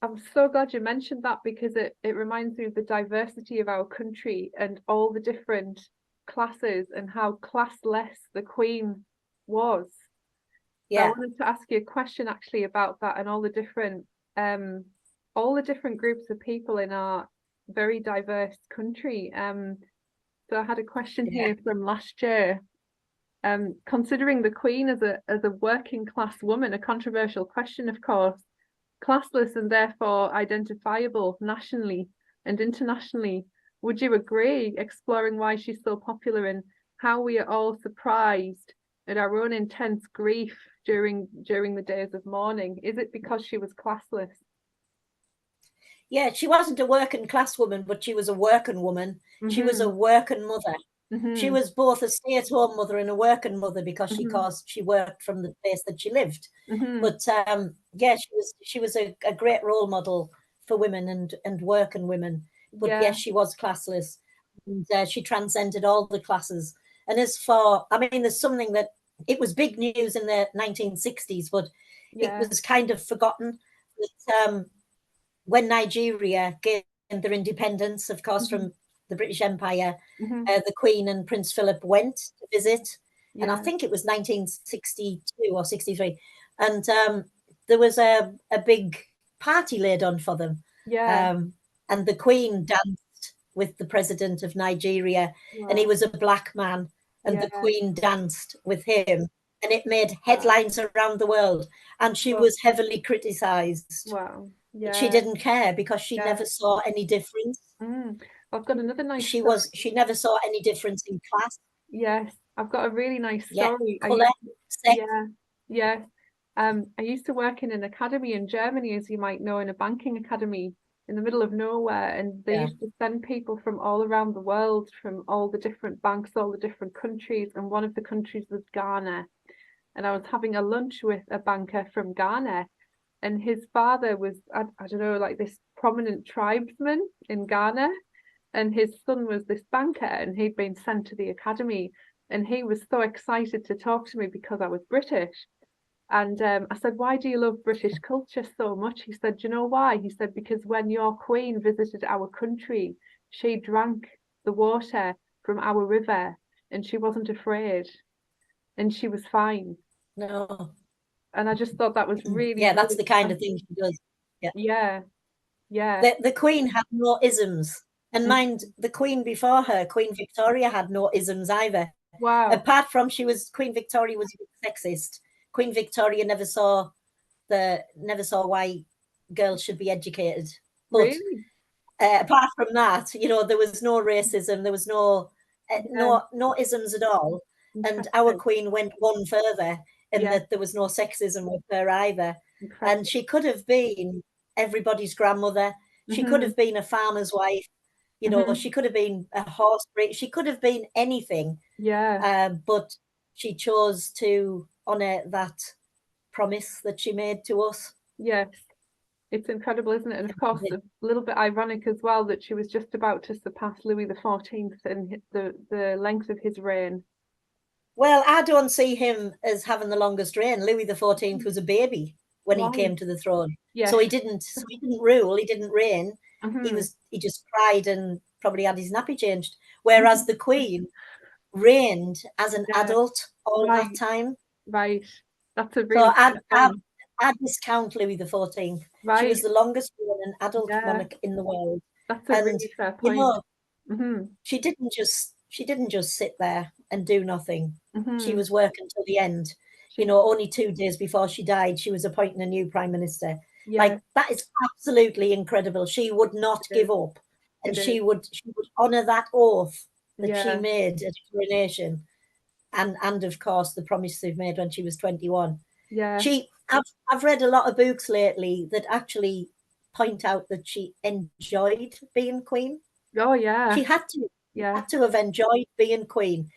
I'm so glad you mentioned that, because it reminds me of the diversity of our country and all the different classes and how classless the Queen was. So I Yeah, wanted to ask you a question actually about that and all the different groups of people in our very diverse country. So I had a question yeah, here from last year. Considering the Queen as a working class woman, a controversial question, of course, classless and therefore identifiable nationally and internationally, would you agree, exploring why she's so popular and how we are all surprised at our own intense grief during the days of mourning? Is it because she was classless? yeah. She wasn't a working class woman, but she was a working woman. She was a Mm-hmm. working mother. She Mm-hmm. was both a stay-at-home mother and a working mother because Mm-hmm. she worked from the place that she lived. Mm-hmm. But yeah, she was a great role model for women and working women. But Yeah. yes, she was classless, and she transcended all the classes. And as for, I mean, there's something that it was big news in the 1960s, but it Yeah. was kind of forgotten that when Nigeria gained their independence, of course, Mm-hmm. from the British Empire, Mm-hmm. the Queen and Prince Philip went to visit, and I Yeah. think it was 1962 or 63, and there was a big party laid on for them, Yeah. um, and the Queen danced with the President of Nigeria, and he Wow. was a black man, and the Yeah. Queen danced with him, and it made Wow. headlines around the world, and she Wow. was heavily criticized, Wow. but she Yeah. didn't care because she Yeah. never saw any difference. Mm. I've got another nice She story. never saw any difference in class, Yes, I've got a really nice yeah, story. color, sex. Yeah, yes. I used to work in an academy in Germany, as you might know, in a banking academy in the middle of nowhere, and they Yeah, used to send people from all around the world, from all the different banks, all the different countries, and one of the countries was Ghana. And I was having a lunch with a banker from Ghana, and his father was, I don't know, like this prominent tribesman in Ghana, and his son was this banker, and he'd been sent to the academy, and he was so excited to talk to me because I was British. And I said, why do you love British culture so much? He said, do you know why? He said, because when your queen visited our country, she drank the water from our river and she wasn't afraid and she was fine. no. And I just thought that was really, Yeah, that's really the kind of thing touching. she does. Yeah. Yeah, yeah. The Queen had no isms. And Mm. mind, the Queen before her, Queen Victoria, had no isms either. Wow. Apart from Queen Victoria was sexist. Queen Victoria never saw why girls should be educated. But Really? apart from that, there was no racism, there was Yeah. no isms at all. And our Interesting. Queen went one further in Yeah. that there was no sexism with her either. And Incredible. she could have been everybody's grandmother. She could Hmm. have been a farmer's wife. Hmm. She could have been a horse breaker. She could have been anything. Yeah. But she chose to honor that promise that she made to us. Yes. It's incredible, isn't it? And of course, a little bit ironic as well that she was just about to surpass Louis XIV in the length of his reign. Well, I don't see him as having the longest reign. Louis XIV was a baby when he Right. came to the throne. Yes. So he didn't rule, he didn't reign. Hmm. He just cried and probably had his nappy changed. Whereas the Queen reigned as an Yeah. adult all that Right. time. Right. That's a So really fair point. I discount Louis XIV. She was Right. the longest reigning adult Yeah. monarch in the world. That's a And really fair you point. know, Hmm. she didn't just sit there and do nothing. She Hmm. was working till the end. She, Only 2 days before she died, she was appointing a new prime minister. yeah, Like that is absolutely incredible. She would not it give is. up, and It is. she would honor that oath that she Yeah. made at coronation, and of course the promise they've made when she was 21. Yeah. I've read a lot of books lately that actually point out that she enjoyed being queen. Oh, yeah. She had to Yeah. have enjoyed being queen.